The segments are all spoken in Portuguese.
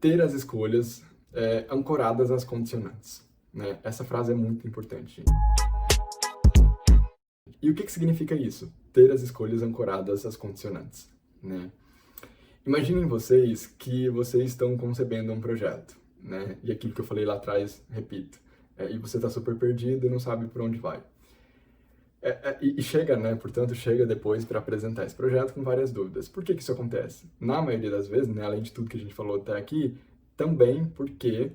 ter as escolhas ancoradas às condicionantes, né? Essa frase é muito importante. E o que significa isso? Ter as escolhas ancoradas às condicionantes, né? Imaginem vocês que vocês estão concebendo um projeto, né? E aquilo que eu falei lá atrás, repito. E você está super perdido e não sabe por onde vai. E chega, né? Portanto, chega depois para apresentar esse projeto com várias dúvidas. Por que isso acontece? Na maioria das vezes, né, além de tudo que a gente falou até aqui, também porque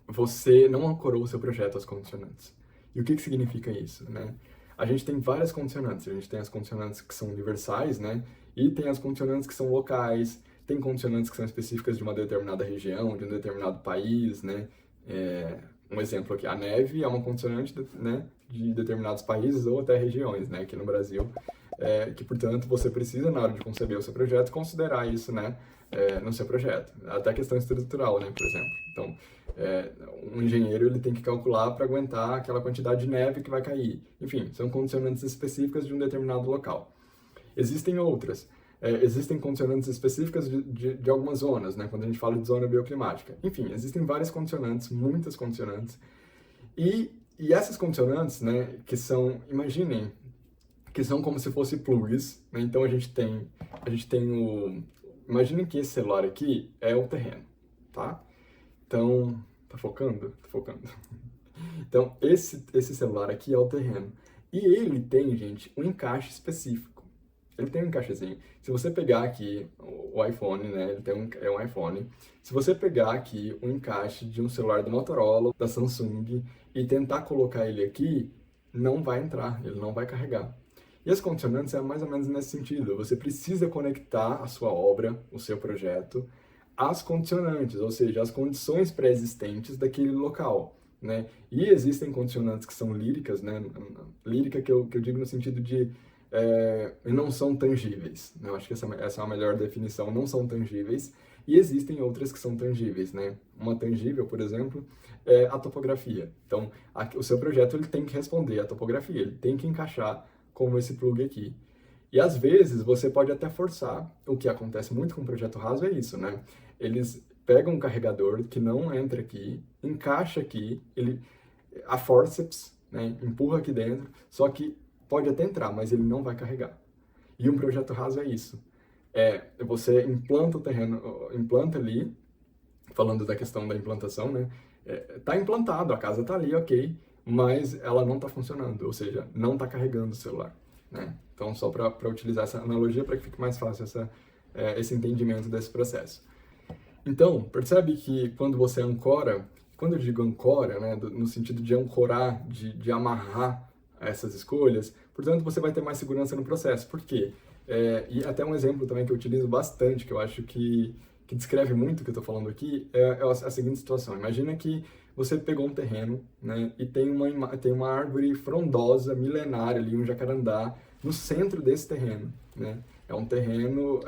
você não ancorou o seu projeto às condicionantes. E o que significa isso, né? A gente tem várias condicionantes. A gente tem as condicionantes que são universais, né? E tem as condicionantes que são locais. Tem condicionantes que são específicas de uma determinada região, de um determinado país, né? Um exemplo aqui, a neve é uma condicionante, né, de determinados países ou até regiões, né? Aqui no Brasil, que, portanto, você precisa, na hora de conceber o seu projeto, considerar isso, né, no seu projeto. Até a questão estrutural, né, por exemplo. Então, um engenheiro ele tem que calcular para aguentar aquela quantidade de neve que vai cair. Enfim, são condicionantes específicas de um determinado local. Existem outras. Existem condicionantes específicas de algumas zonas, né, quando a gente fala de zona bioclimática. Enfim, existem várias condicionantes, muitas condicionantes. E essas condicionantes, né, que são, imaginem, que são como se fossem plugs, né? Então a gente tem imaginem que esse celular aqui é o terreno, tá? Então, tá focando? Tá focando. Então, esse celular aqui é o terreno. E ele tem, gente, um encaixe específico. Ele tem um encaixezinho. Se você pegar aqui o iPhone, né? Ele tem é um iPhone. Se você pegar aqui o encaixe de um celular do Motorola, da Samsung, e tentar colocar ele aqui, não vai entrar, ele não vai carregar. E as condicionantes é mais ou menos nesse sentido. Você precisa conectar a sua obra, o seu projeto, às condicionantes, ou seja, às condições pré-existentes daquele local, né? E existem condicionantes que são líricas, né? Lírica que eu digo no sentido de não são tangíveis, né? Eu acho que essa é a melhor definição, não são tangíveis. E existem outras que são tangíveis, né? Uma tangível, por exemplo, é a topografia. Então, o seu projeto ele tem que responder à topografia, ele tem que encaixar como esse plug aqui. E às vezes você pode até forçar, o que acontece muito com o projeto raso é isso, né? Eles pegam um carregador que não entra aqui, encaixa aqui, a forceps, né, empurra aqui dentro, só que pode até entrar, mas ele não vai carregar. E um projeto raso é isso. Você implanta o terreno, implanta ali, falando da questão da implantação, né? Tá implantado, a casa tá ali, ok, mas ela não está funcionando, ou seja, não está carregando o celular, né? Então, só para utilizar essa analogia para que fique mais fácil esse entendimento desse processo. Então, percebe que quando você ancora, quando eu digo ancora, né, no sentido de ancorar, de amarrar essas escolhas, portanto, você vai ter mais segurança no processo. Por quê? E até um exemplo também que eu utilizo bastante, que eu acho que descreve muito o que eu estou falando aqui, é a seguinte situação. Imagina que você pegou um terreno, né, e tem uma árvore frondosa, milenária ali, um jacarandá, no centro desse terreno, né? É um terreno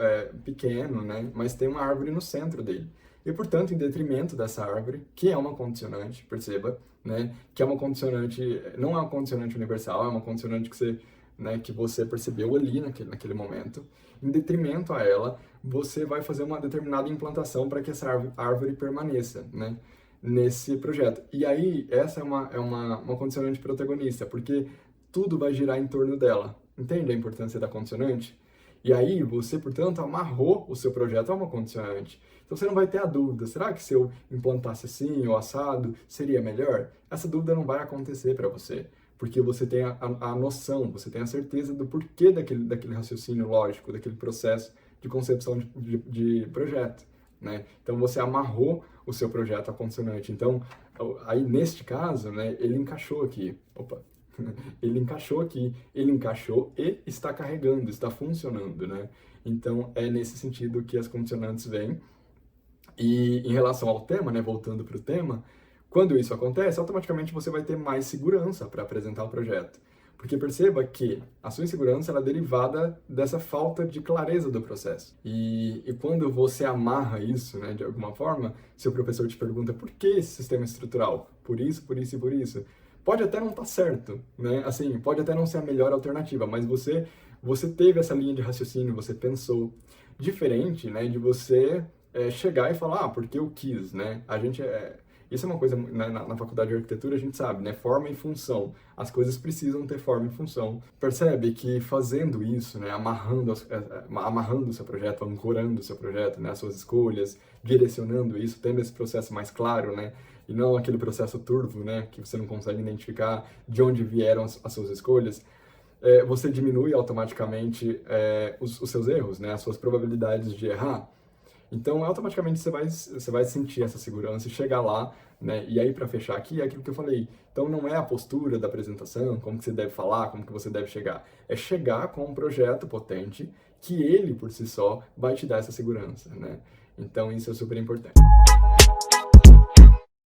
pequeno, né, mas tem uma árvore no centro dele. E, portanto, em detrimento dessa árvore, que é uma condicionante, perceba, né, que é uma condicionante, não é uma condicionante universal, é uma condicionante que você percebeu ali naquele momento, em detrimento a ela, você vai fazer uma determinada implantação para que essa árvore permaneça, né, nesse projeto. E aí, essa é uma condicionante protagonista, porque tudo vai girar em torno dela. Entende a importância da condicionante? E aí, você, portanto, amarrou o seu projeto a uma condicionante. Então, você não vai ter a dúvida, será que se eu implantasse assim ou assado, seria melhor? Essa dúvida não vai acontecer para você, porque você tem a noção, você tem a certeza do porquê daquele raciocínio lógico, daquele processo de concepção de projeto, né? Então, você amarrou o seu projeto à condicionante. Então, aí, neste caso, né, ele encaixou aqui. Opa! Ele encaixou aqui, ele encaixou e está carregando, está funcionando, né? Então, é nesse sentido que as condicionantes vêm. E em relação ao tema, né, voltando para o tema, quando isso acontece, automaticamente você vai ter mais segurança para apresentar o projeto. Porque perceba que a sua insegurança ela é derivada dessa falta de clareza do processo. E quando você amarra isso, né, de alguma forma, seu professor te pergunta por que esse sistema estrutural? Por isso, por isso e por isso. Pode até não estar certo, né? Assim, pode até não ser a melhor alternativa, mas você teve essa linha de raciocínio, você pensou. Diferente, né, de você chegar e falar, porque eu quis, né? Isso é uma coisa, na faculdade de arquitetura a gente sabe, né? Forma e função. As coisas precisam ter forma e função. Percebe que fazendo isso, né? Amarrando o seu projeto, ancorando o seu projeto, né? As suas escolhas, direcionando isso, tendo esse processo mais claro, né? E não aquele processo turvo, né? Que você não consegue identificar de onde vieram as suas escolhas. Você diminui automaticamente os seus erros, né? As suas probabilidades de errar. Então, automaticamente você vai sentir essa segurança e chegar lá, né? E aí, para fechar aqui, é aquilo que eu falei. Então, não é a postura da apresentação, como que você deve falar, como que você deve chegar. É chegar com um projeto potente que ele, por si só, vai te dar essa segurança, né? Então, isso é super importante.